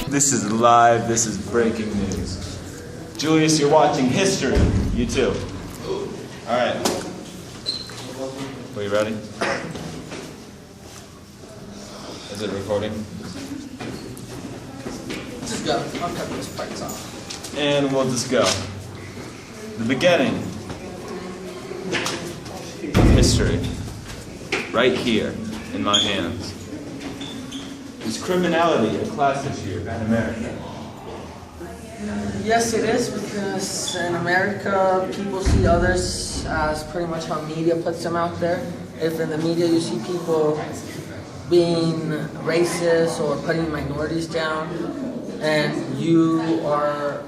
This is live, this is breaking news. Julius, you're watching history. You too. Alright. Are you ready? Is it recording? Just go. I'll cut those parts off. And we'll just go. The beginning of history, right here in my hands. Is criminality a class issue in America? Yes, it is, because in America, people see others as pretty much how media puts them out there. If in the media you see people being racist or putting minorities down, and you are,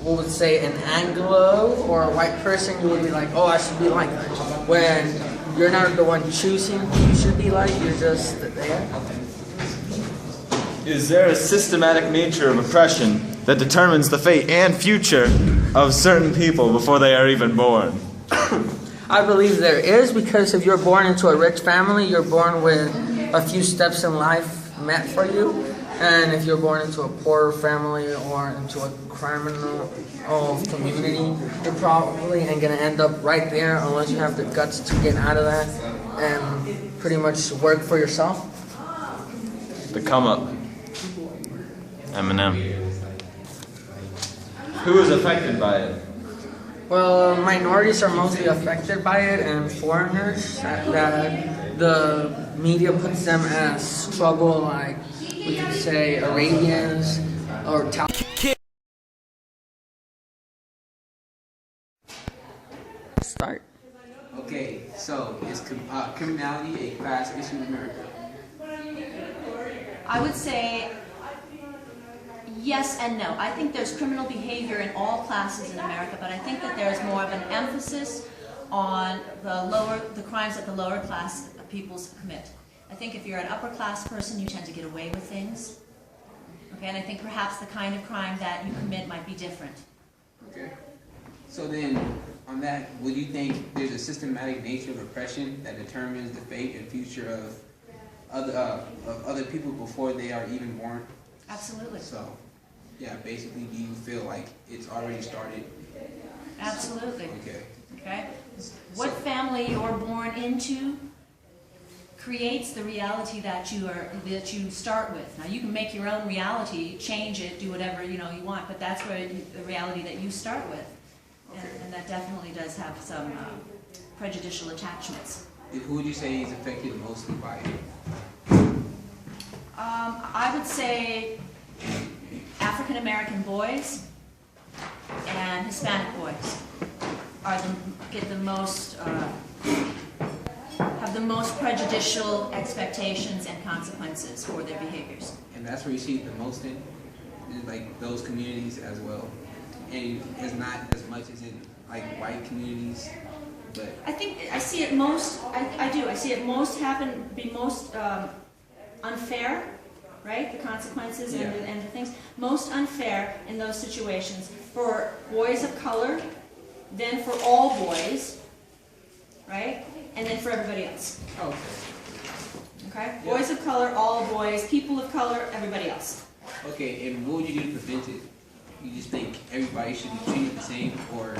what would say, an Anglo or a white person, you would be like, oh, I should be like that. When you're not the one choosing who you should be like, you're just there. Is there a systematic nature of oppression that determines the fate and future of certain people before they are even born? I believe there is, because if you're born into a rich family, you're born with a few steps in life meant for you. And if you're born into a poorer family or into a criminal community, you're probably ain't going to end up right there unless you have the guts to get out of that and pretty much work for yourself. The come up. Eminem. Who is affected by it? Well, minorities are mostly affected by it, and foreigners that the media puts them as trouble, like we could say Arabians or Start. Okay, so is criminality a class issue in America? I would say yes and no. I think there's criminal behavior in all classes in America, but I think that there's more of an emphasis on the crimes that the lower class peoples commit. I think if you're an upper class person, you tend to get away with things. Okay, and I think perhaps the kind of crime that you commit might be different. Okay. So then, on that, would you think there's a systematic nature of oppression that determines the fate and future of other people before they are even born? Absolutely. So, yeah, basically, do you feel like it's already started? Absolutely. Okay. Okay. What family you're born into creates the reality that you start with. Now you can make your own reality, change it, do whatever you want, but that's where the reality that you start with, and that definitely does have some prejudicial attachments. Who would you say is affected mostly by it? I would say African American boys and Hispanic boys have the most prejudicial expectations and consequences for their behaviors. And that's where you see it the most in, like those communities as well. And it's not as much as in like white communities, but I think I see it most. I do. I see it most be most unfair, right? The consequences and the things most unfair in those situations for boys of color, then for all boys, right? And then for everybody else. okay. Okay? Boys of color, all boys, people of color, everybody else. Okay, and what would you do to prevent it? You just think everybody should be treated the same, or?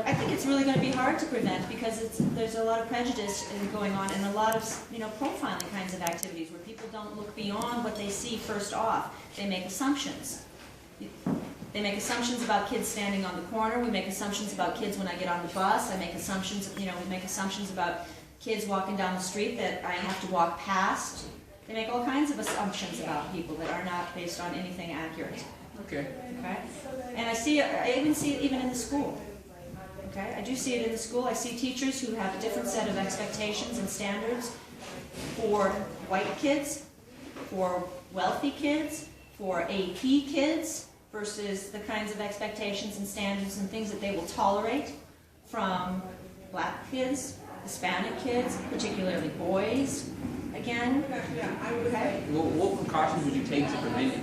I think it's really going to be hard to prevent because there's a lot of prejudice going on and a lot of profiling kinds of activities where people don't look beyond what they see first off. They make assumptions. They make assumptions about kids standing on the corner. We make assumptions about kids when I get on the bus. I make assumptions, we make assumptions about kids walking down the street that I have to walk past. They make all kinds of assumptions about people that are not based on anything accurate. Okay. Okay? And I even see it even in the school. Okay? I do see it in the school. I see teachers who have a different set of expectations and standards for white kids, for wealthy kids, for AP kids, versus the kinds of expectations and standards and things that they will tolerate from black kids, Hispanic kids, particularly boys, again. Okay? What precautions would you take to prevent it?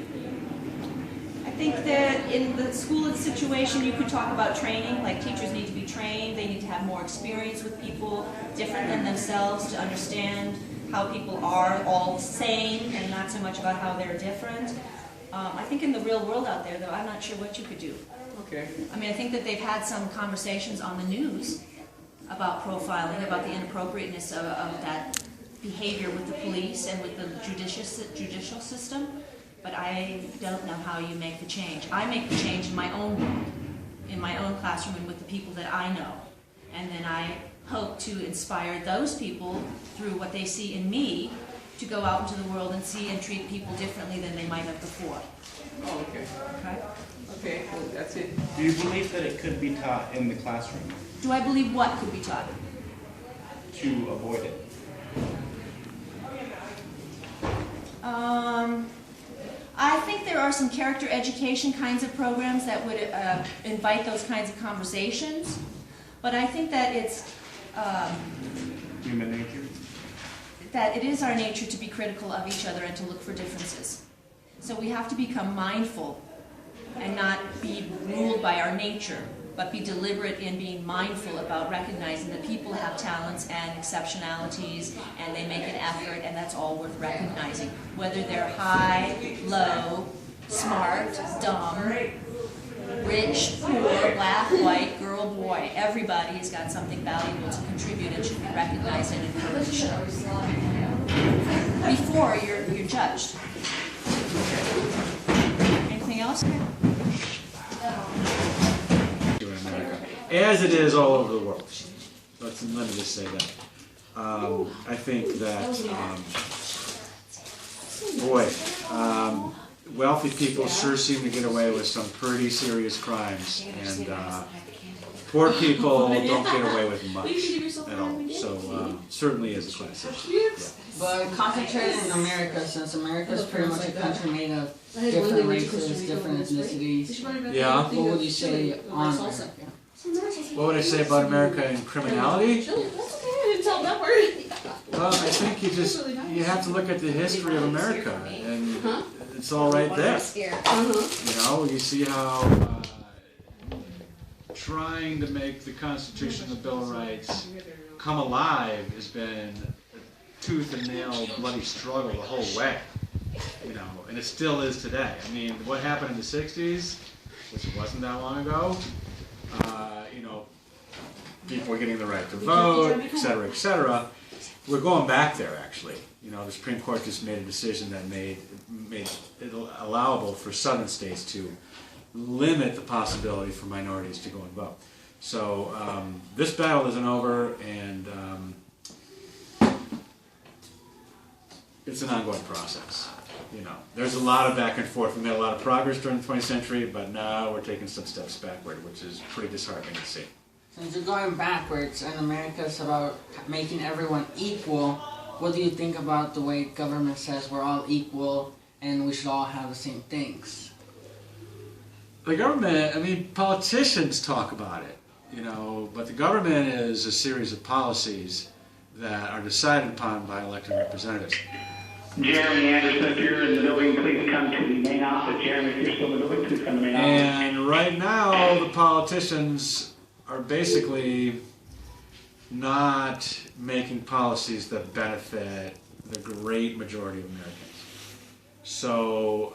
I think that in the school situation you could talk about training, like teachers need to be trained, they need to have more experience with people different than themselves to understand how people are all the same and not so much about how they're different. I think in the real world out there, though, I'm not sure what you could do. Okay. I mean, I think that they've had some conversations on the news about profiling, about the inappropriateness of that behavior with the police and with the judicial system, but I don't know how you make the change. I make the change in my own world, in my own classroom and with the people that I know. And then I hope to inspire those people through what they see in me to go out into the world and see and treat people differently than they might have before. Oh, okay. Okay? Okay, well, that's it. Do you believe that it could be taught in the classroom Do I believe what could be taught? to avoid it? I think there are some character education kinds of programs that would invite those kinds of conversations, but I think that it's Human nature? that it is our nature to be critical of each other and to look for differences. So we have to become mindful and not be ruled by our nature, but be deliberate in being mindful about recognizing that people have talents and exceptionalities and they make an effort, and that's all worth recognizing. Whether they're high, low, smart, dumb, rich, poor, black, white, girl, boy, everybody has got something valuable to contribute and should be recognized and encouraged before you're judged. Anything else? In America, as it is all over the world. Let me just say that. I think that, wealthy people sure seem to get away with some pretty serious crimes, and poor people don't get away with much at all. So certainly is a class issue. Yeah. But concentrated in America, since America is pretty much a country made of different races, different ethnicities. Yeah. What would you say on America? What would I say about America and criminality? Well, I think you have to look at the history of America, and it's all right there. You know, you see how trying to make the Constitution and the Bill of Rights come alive has been a tooth and nail bloody struggle the whole way. You know, and it still is today. I mean, what happened in the 60s, which wasn't that long ago, you know, people were getting the right to vote, et cetera, et cetera. We're going back there, actually. You know, the Supreme Court just made a decision that made it allowable for southern states to limit the possibility for minorities to go and vote. So this battle isn't over, and it's an ongoing process. You know, there's a lot of back and forth. We made a lot of progress during the 20th century, but now we're taking some steps backward, which is pretty disheartening to see. Since you're going backwards and America is about making everyone equal, what do you think about the way government says we're all equal and we should all have the same things? The government, I mean, politicians talk about it, you know, but the government is a series of policies that are decided upon by elected representatives. Jeremy Anderson, if you're in the building, please come to the main office. Jeremy, if you're still in the building, please come to the main office. And right now, the politicians are basically not making policies that benefit the great majority of Americans. So,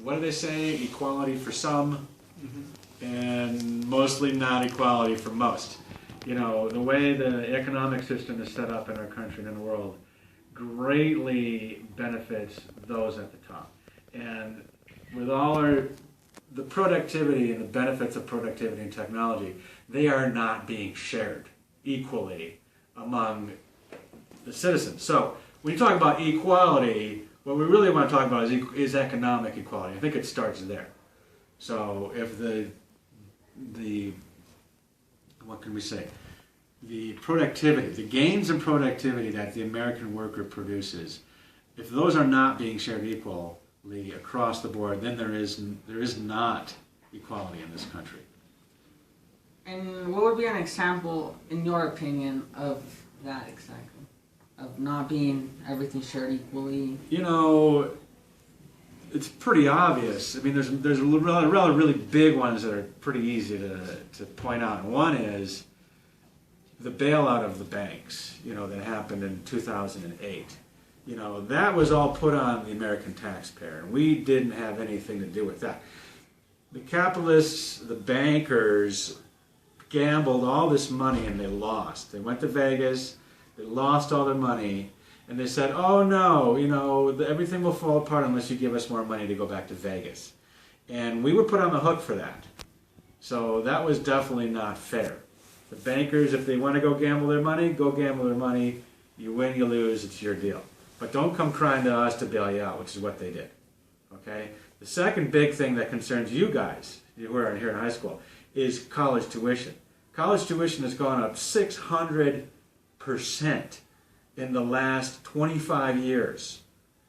what do they say? Equality for some, and mostly not equality for most. You know, the way the economic system is set up in our country and in the world greatly benefits those at the top. And with all the productivity and the benefits of productivity and technology, they are not being shared equally among the citizens. So when you talk about equality, what we really want to talk about is economic equality. I think it starts there. So if the what can we say? The productivity, the gains in productivity that the American worker produces, if those are not being shared equally across the board, then there is not equality in this country. And what would be an example, in your opinion, of that exactly? Of not being everything shared equally? You know, it's pretty obvious. I mean, there's really big ones that are pretty easy to point out. And one is the bailout of the banks, you know, that happened in 2008. You know, that was all put on the American taxpayer, and we didn't have anything to do with that. The capitalists, the bankers, gambled all this money and they lost. They went to Vegas, they lost all their money, and they said, oh no, you know, everything will fall apart unless you give us more money to go back to Vegas. And we were put on the hook for that. So that was definitely not fair. The bankers, if they want to go gamble their money, go gamble their money. You win, you lose, it's your deal. But don't come crying to us to bail you out, which is what they did. Okay? The second big thing that concerns you guys, who are here in high school, is college tuition. College tuition has gone up 600% in the last 25 years.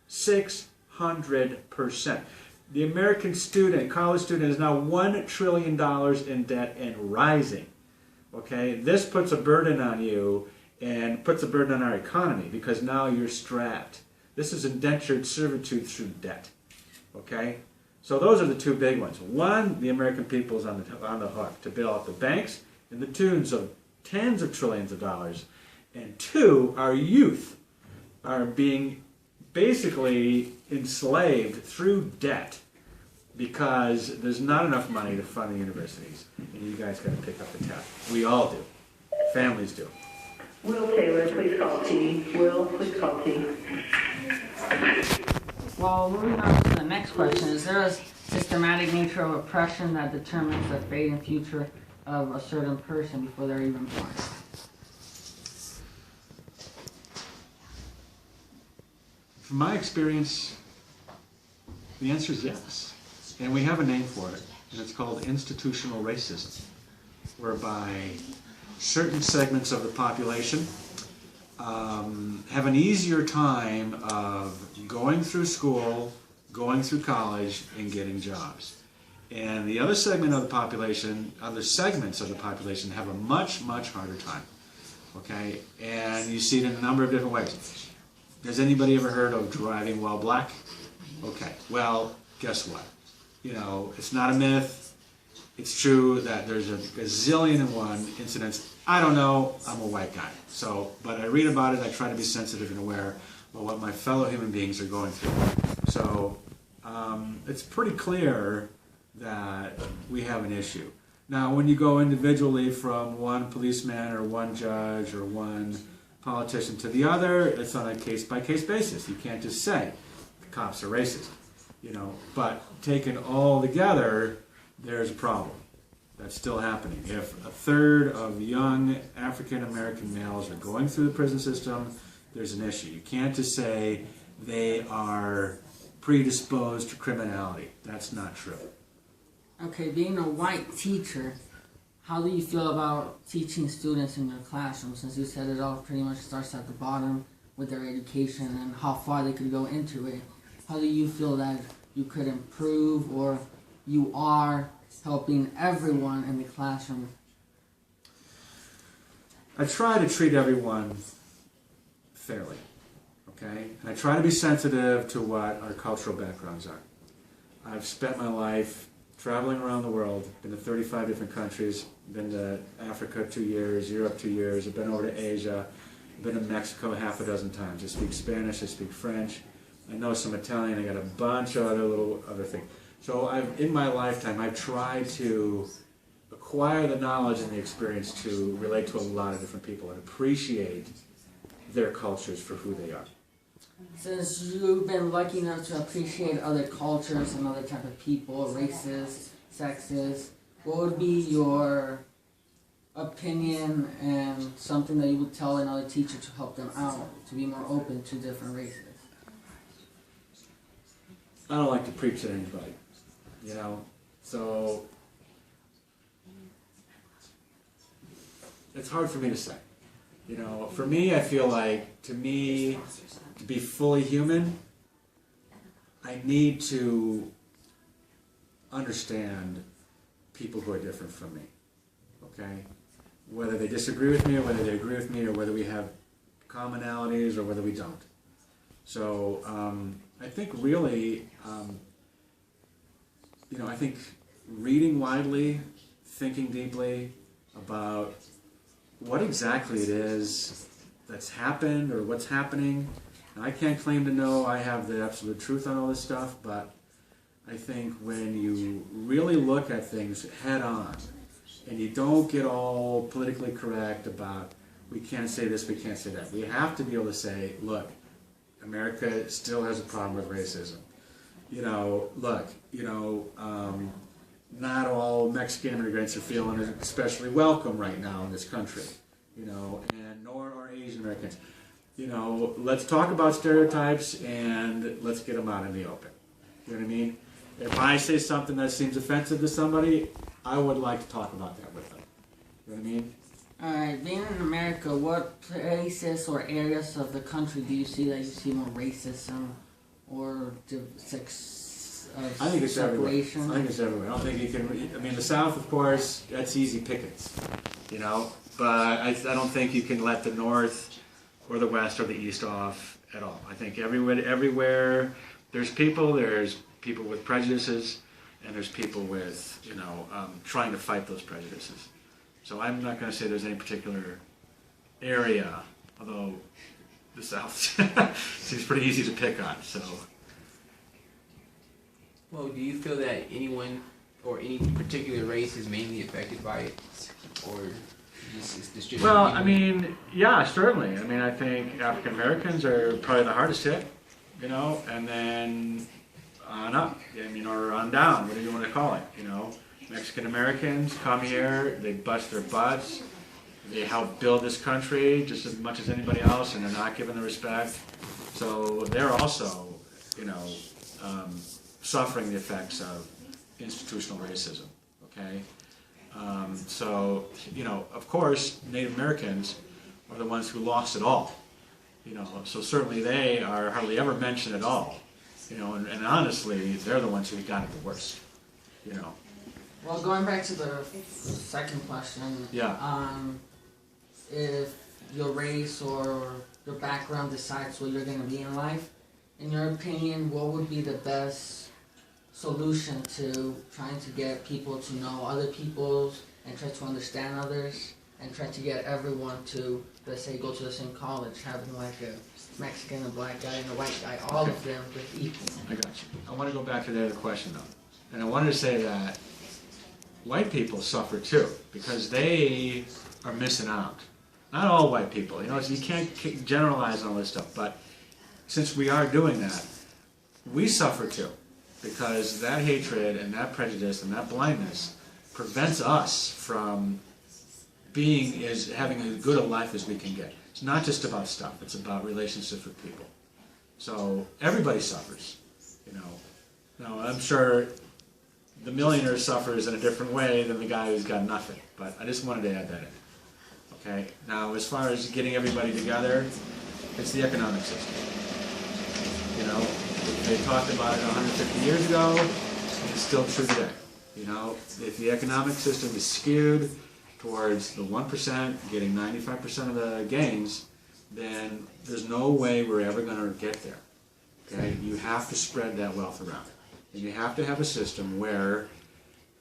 600%. The American student, college student, is now $1 trillion in debt and rising. Okay? This puts a burden on you and puts a burden on our economy because now you're strapped. This is indentured servitude through debt. Okay? So those are the two big ones. One, the American people is on the hook to bail out the banks in the tunes of tens of trillions of dollars. And two, our youth are being basically enslaved through debt because there's not enough money to fund the universities. And you guys got to pick up the tab. We all do. Families do. Will Taylor, please call T. Will, please call T. Well, moving on to the next question, is there a systematic nature of oppression that determines the fate and future of a certain person before they're even born? From my experience, the answer is yes. And we have a name for it, and it's called institutional racism, whereby certain segments of the population have an easier time of going through school, going through college, and getting jobs. And the other segment of the population, other segments of the population have a much, much harder time. Okay? And you see it in a number of different ways. Has anybody ever heard of driving while black? Okay, well, guess what? You know, it's not a myth. It's true that there's a gazillion and one incidents. I don't know, I'm a white guy. So, but I read about it, I try to be sensitive and aware of what my fellow human beings are going through. So, it's pretty clear that we have an issue. Now, when you go individually from one policeman or one judge or one politician to the other, it's on a case-by-case basis. You can't just say the cops are racist, you know. But taken all together, there's a problem. That's still happening. If a third of young African-American males are going through the prison system, there's an issue. You can't just say they are predisposed to criminality. That's not true. Okay, being a white teacher, how do you feel about teaching students in your classroom, since you said it all pretty much starts at the bottom with their education and how far they could go into it? How do you feel that you could improve, or you are helping everyone in the classroom? I try to treat everyone fairly, okay? And I try to be sensitive to what our cultural backgrounds are. I've spent my life traveling around the world, been to 35 different countries, been to Africa 2 years, Europe 2 years, I've been over to Asia, I've been to Mexico half a dozen times. I speak Spanish, I speak French, I know some Italian, I got a bunch of other things. So in my lifetime, I've tried to acquire the knowledge and the experience to relate to a lot of different people and appreciate their cultures for who they are. Since you've been lucky enough to appreciate other cultures and other type of people, races, sexes, what would be your opinion and something that you would tell another teacher to help them out, to be more open to different races? I don't like to preach at anybody, you know, so it's hard for me to say. You know, for me, I feel like, to me, to be fully human, I need to understand people who are different from me, okay? Whether they disagree with me or whether they agree with me or whether we have commonalities or whether we don't. So I think really, you know, I think reading widely, thinking deeply about what exactly it is that's happened or what's happening, And I can't claim to know I have the absolute truth on all this stuff, but I think when you really look at things head on, and you don't get all politically correct about, we can't say this, we can't say that. We have to be able to say, look, America still has a problem with racism. You know, look, you know, not all Mexican immigrants are feeling especially welcome right now in this country, you know, and nor are Asian Americans. You know, let's talk about stereotypes and let's get them out in the open. You know what I mean? If I say something that seems offensive to somebody, I would like to talk about that with them. You know what I mean? Alright, being in America, what places or areas of the country do you see that you see more racism or I think it's everywhere. separation? I think it's everywhere. I don't think you can. I mean, the South, of course, that's easy pickings, you know. But I don't think you can let the North or the West or the East off at all. I think everywhere there's people with prejudices, and there's people with, you know, trying to fight those prejudices. So I'm not going to say there's any particular area, although the South seems pretty easy to pick on. So. Well, do you feel that anyone or any particular race is mainly affected by it, or just is distributed? Well, I mean, yeah, certainly. I mean, I think African Americans are probably the hardest hit, you know, and then on up, I mean, or on down, whatever you want to call it, you know. Mexican Americans come here, they bust their butts, they help build this country just as much as anybody else, and they're not given the respect. So they're also, you know, suffering the effects of institutional racism, okay? So, you know, of course, Native Americans are the ones who lost it all, you know, so certainly they are hardly ever mentioned at all, you know, and honestly, they're the ones who got it the worst, you know. Well, going back to the second question, Yeah. If your race or your background decides what you're going to be in life, in your opinion, what would be the best solution to trying to get people to know other people's and try to understand others and try to get everyone to, let's say, go to the same college, having like a Mexican, a black guy, and a white guy, all of them with equal? I got you. I want to go back to the other question though, and I wanted to say that white people suffer too because they are missing out. Not all white people, you know, you can't generalize all this stuff, but since we are doing that, we suffer too. Because that hatred and that prejudice and that blindness prevents us from having as good a life as we can get. It's not just about stuff, it's about relationships with people. So everybody suffers, you know. Now I'm sure the millionaire suffers in a different way than the guy who's got nothing, but I just wanted to add that in. Okay? Now as far as getting everybody together, it's the economic system. You know? They talked about it 150 years ago, and it's still true today. You know, if the economic system is skewed towards the 1% getting 95% of the gains, then there's no way we're ever going to get there. Okay, you have to spread that wealth around, and you have to have a system where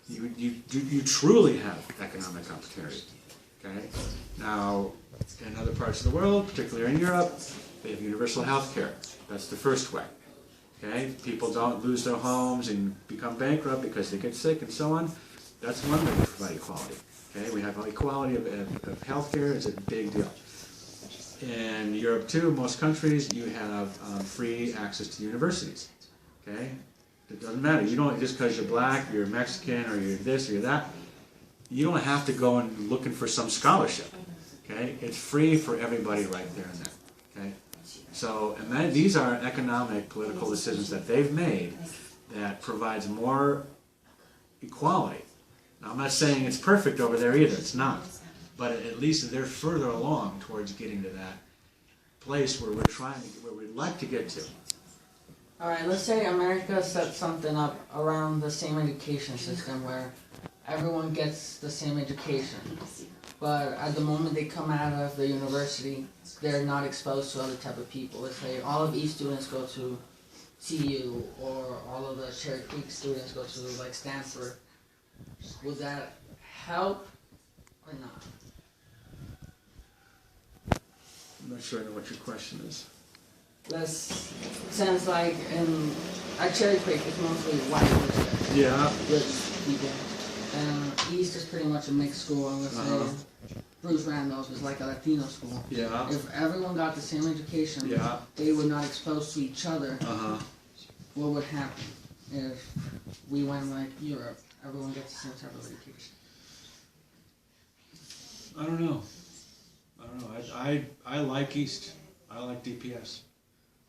you truly have economic opportunity. Okay, now in other parts of the world, particularly in Europe, they have universal health care. That's the first way. Okay, people don't lose their homes and become bankrupt because they get sick and so on. That's one way to provide equality. Okay, we have equality of health care. It's a big deal. In Europe too, most countries, you have free access to universities. Okay, it doesn't matter. You don't, just because you're black, you're Mexican, or you're this or you're that, you don't have to go and looking for some scholarship. Okay, it's free for everybody right there and then. Okay. So, and these are economic, political decisions that they've made that provides more equality. Now, I'm not saying it's perfect over there either, it's not. But at least they're further along towards getting to that place where where we'd like to get to. Alright, let's say America sets something up around the same education system where everyone gets the same education. But at the moment they come out of the university, they're not exposed to other type of people. Let's say all of East students go to CU, or all of the Cherry Creek students go to like Stanford. Would that help or not? I'm not sure I know what your question is. Let's sounds like at Cherry Creek it's mostly white Yeah. rich people, and East is pretty much a mixed school. I'm gonna say Bruce Randolph is like a Latino school. Yeah. If everyone got the same education, Yeah. they were not exposed to each other. What would happen if we went like Europe? Everyone gets the same type of education. I don't know. I like East. I like DPS.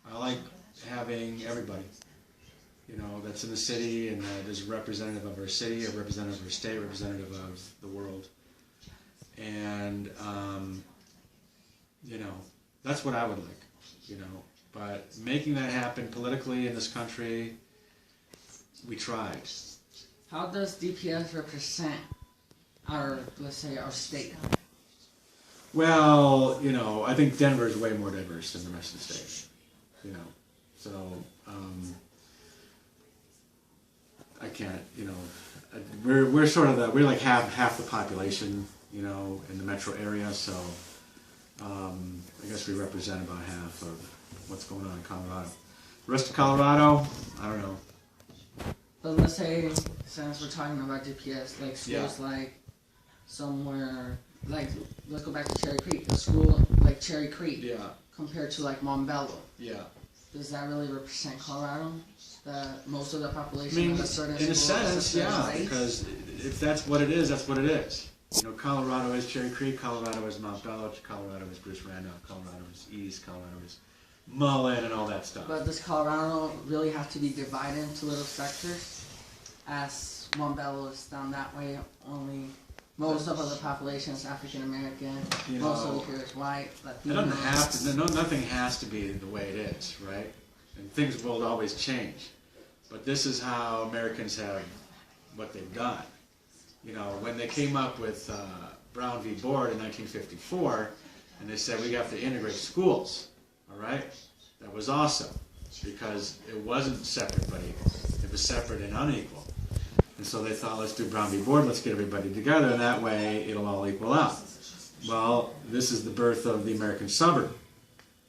I like having everybody, you know, that's in the city and that is representative of our city, a representative of our state, representative of the world. And, you know, that's what I would like, you know. But making that happen politically in this country, we tried. How does DPS represent our, let's say, our state? Well, you know, I think Denver is way more diverse than the rest of the state, you know. So, I can't, you know, we're sort of we're like half the population, you know, in the metro area, so I guess we represent about half of what's going on in Colorado. The rest of Colorado, I don't know. But let's say, since we're talking about DPS, like schools like somewhere, like, let's go back to Cherry Creek, a school like Cherry Creek, compared to like Montbello. Yeah. Does that really represent Colorado? That most of the population I mean, of a certain in a school is sense, a yeah, certain race? because if that's what it is, that's what it is. You know, Colorado is Cherry Creek, Colorado is Montbello, Colorado is Bruce Randolph, Colorado is East, Colorado is Mullen, and all that stuff. But does Colorado really have to be divided into little sectors? As Montbello is down that way, only most of the population is African American, most of it here is white, Latino. It doesn't have to, nothing has to be the way it is, right? And things will always change. But this is how Americans have what they've done. You know, when they came up with Brown v. Board in 1954, and they said we have to integrate schools, all right? That was awesome, because it wasn't separate but equal. It was separate and unequal. And so they thought, let's do Brown v. Board, let's get everybody together, and that way it'll all equal out. Well, this is the birth of the American suburb,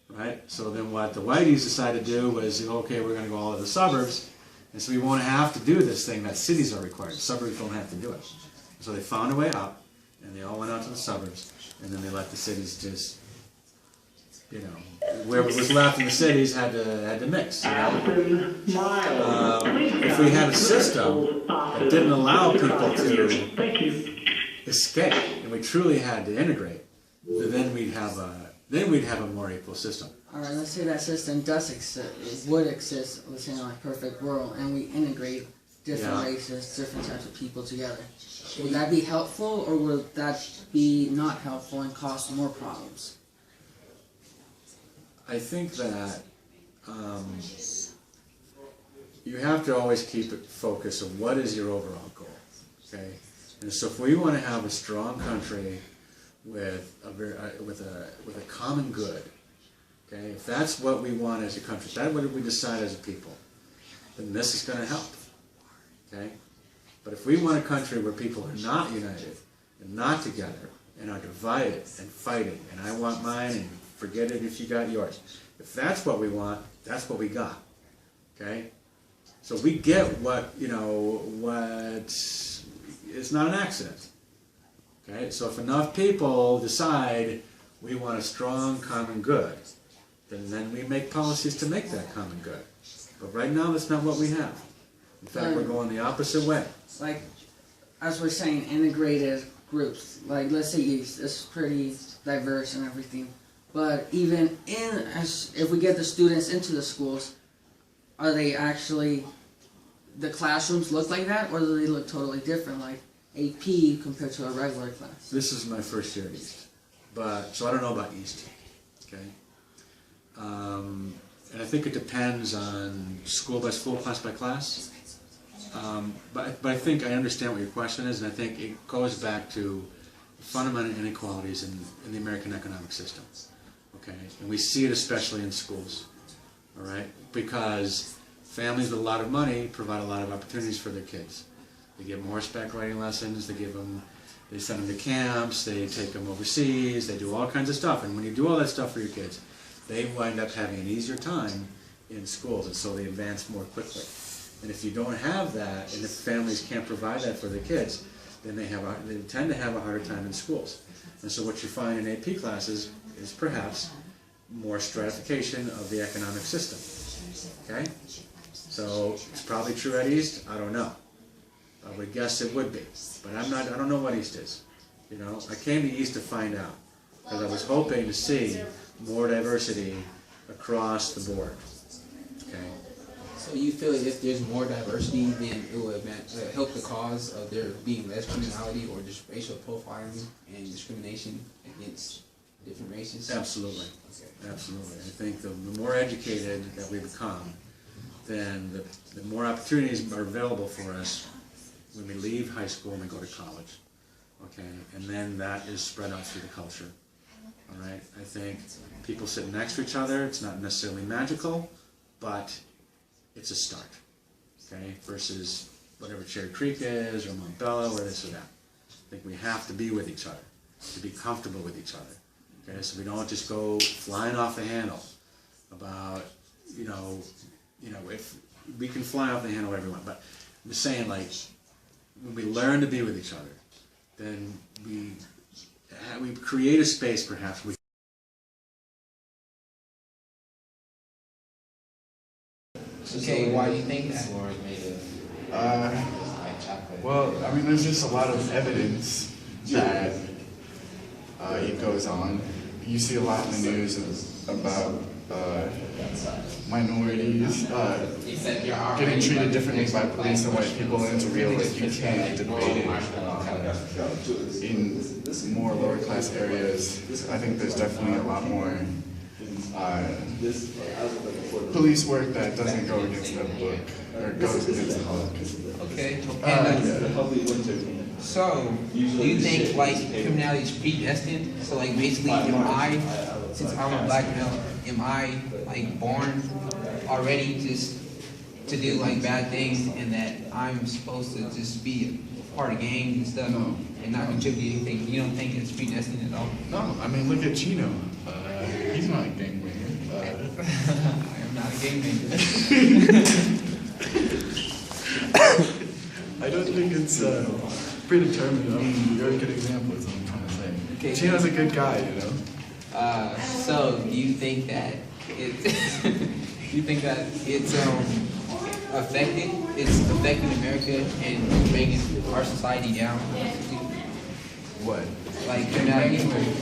right? So then what the Whiteys decided to do was, okay, we're going to go all to the suburbs, and so we won't have to do this thing that cities are required. Suburbs don't have to do it. So they found a way up, and they all went out to the suburbs, and then they let the cities just, you know, whoever was left in the cities had to mix. You know? If we had a system that didn't allow people to escape, and we truly had to integrate, then we'd have a more equal system. All right, let's say that system does exist, would exist, let's say in a perfect world, and we integrate different races, different types of people together. Would that be helpful, or would that be not helpful and cause more problems? I think that you have to always keep it focused on what is your overall goal, okay? And so if we want to have a strong country with a common good, okay, if that's what we want as a country, if that's what we decide as a people, then this is going to help, okay? But if we want a country where people are not united and not together and are divided and fighting, and I want mine and forget it if you got yours, if that's what we want, that's what we got, okay? So we get what, you know, it's not an accident, okay? So if enough people decide we want a strong common good, then we make policies to make that common good. But right now, that's not what we have. In fact, we're going the opposite way. Like, as we're saying, integrated groups. Like, let's say East is pretty diverse and everything. But even if we get the students into the schools, are they actually, the classrooms look like that, or do they look totally different, like AP compared to a regular class? This is my first year at East, so I don't know about East, okay? And I think it depends on school by school, class by class. But I think I understand what your question is, and I think it goes back to fundamental inequalities in the American economic system. Okay, and we see it especially in schools, all right? Because families with a lot of money provide a lot of opportunities for their kids. They give them horseback riding lessons, they send them to camps, they take them overseas, they do all kinds of stuff. And when you do all that stuff for your kids, they wind up having an easier time in schools, and so they advance more quickly. And if you don't have that, and if families can't provide that for their kids, then they tend to have a harder time in schools. And so what you find in AP classes is perhaps more stratification of the economic system. Okay? So it's probably true at East. I don't know. I would guess it would be, but I don't know what East is. You know, I came to East to find out because I was hoping to see more diversity across the board. Okay. So you feel like if there's more diversity, then it would help the cause of there being less criminality or just racial profiling and discrimination against different races? Absolutely. Okay. Absolutely. I think the more educated that we become, then the more opportunities are available for us when we leave high school and we go to college. Okay, and then that is spread out through the culture. All right, I think people sitting next to each other, it's not necessarily magical, but it's a start. Okay, versus whatever Cherry Creek is, or Montbello, or this or that. I think we have to be with each other, to be comfortable with each other. Okay, so we don't just go flying off the handle about, you know, if we can fly off the handle everyone, but I'm just saying, like, when we learn to be with each other, then we create a space, perhaps. Okay, why do you think that? Well, I mean, there's just a lot of evidence that it goes on. You see a lot in the news about minorities getting treated differently by police and white people, and it's real. Like, you can't debate it. In more lower class areas, I think there's definitely a lot more police work that doesn't go against the book, or goes against the book. Okay. So, do you think, like, criminality is predestined? So, like, basically, since I'm a black male, am I, like, born already just to do, like, bad things, and that I'm supposed to just be a part of gangs and stuff, and not contribute anything? You don't think it's predestined at all? No, I mean, look at Chino. He's not a gangbanger. I am not a gangbanger. I don't think it's predetermined. I mean, you're a good example, is what I'm trying to say. Okay. Chino's a good guy, you know? So do you think that it's affecting America and bringing our society down? What? Like criminality?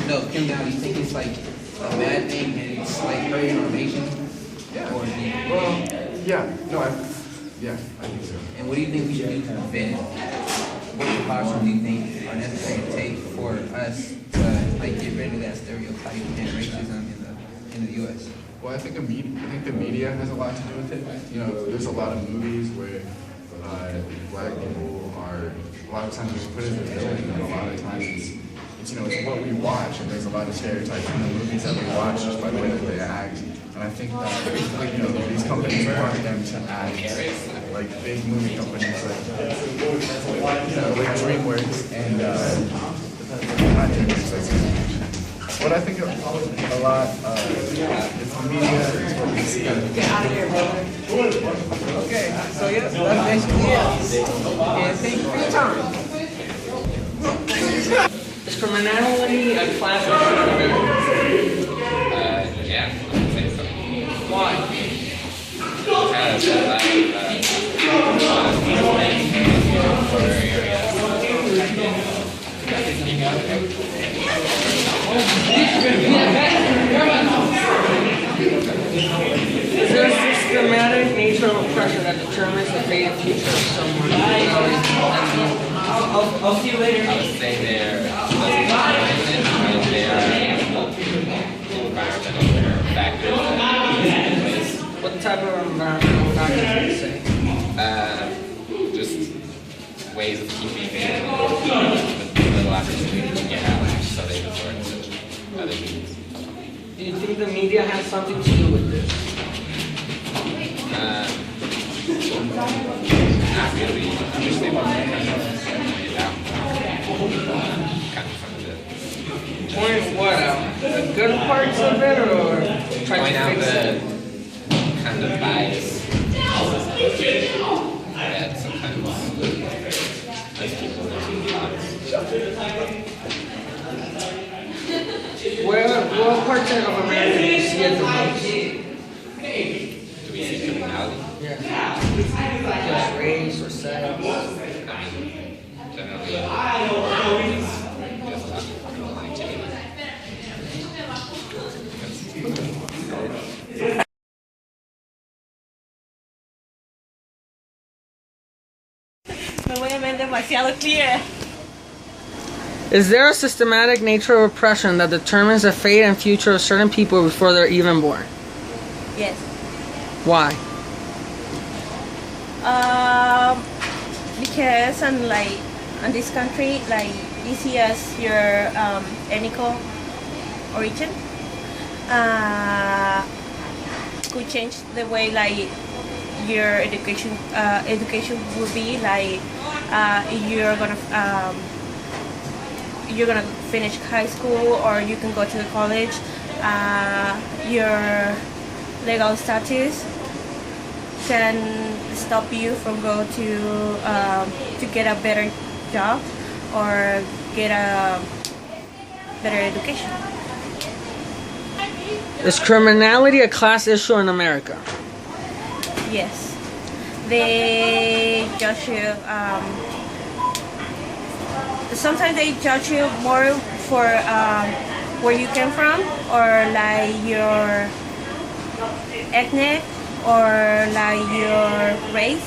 No, criminality. You think it's like a bad thing and it's like hurting our nation? Yeah. Or Well, yeah. No, I think so. and what do you think we should do to prevent it? What precautions do you think are necessary to take for us to, like, get rid of that stereotype and racism in the U.S.? Well, I think the media has a lot to do with it. You know, there's a lot of movies where black people are, a lot of times we put it in the villain, and a lot of times it's what we watch, and there's a lot of stereotypes in the movies that we watch just by the way that they act. And I think that, these companies want them to act like big movie companies, like DreamWorks and not DreamWorks, like, what I think a lot is the media is what we see. Get out of here, brother. Okay, so yeah, that's basically it. And thank you for your time. Is criminality a class of Yeah, I think so. Why? Because a lot of people in poor Is there a systematic nature of oppression that determines the fate of future of someone? I'll see you later. I would say there are environmental factors that take place. What type of environmental factors would you say? Just ways of keeping with little opportunity to get out, so they resort to other means. Do you think the media has something to do with this? Not really. I wish they would kind of out. Kind of from the Point what out? The good parts of it, or? try point to out fix the it. kind of bias that sometimes those people don't What parts of America do you see it the most? do we see criminality. Yeah. Just race or sex. I mean, generally, there's a lot of criminal activity. Me voy a ver demasiado clear. Is there a systematic nature of oppression that determines the fate and future of certain people before they're even born? Yes. Why? Because in this country, you see as your ethnic origin could change the way your education will be you're gonna finish high school or you can go to the college. Your legal status can stop you from go to get a better job or get a better education. Is criminality a class issue in America? Yes, they judge you. Sometimes they judge you more for where you came from, or your ethnic, or your race,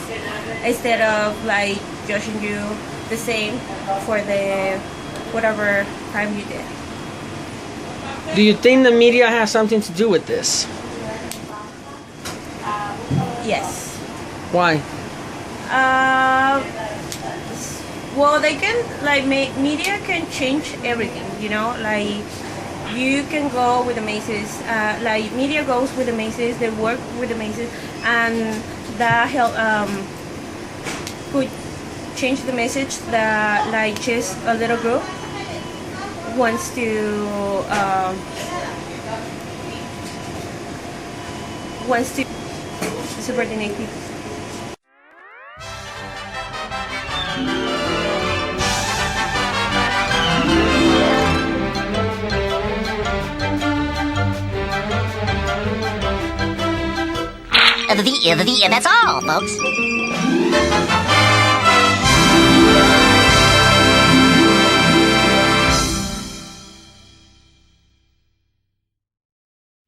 instead of judging you the same for the whatever crime you did. Do you think the media has something to do with this? Yes. Why? Well, they can media can change everything. You can go with the masses. Media goes with the masses. They work with the masses, and that help could change the message that just a little group wants to subordinate people. That's all, folks.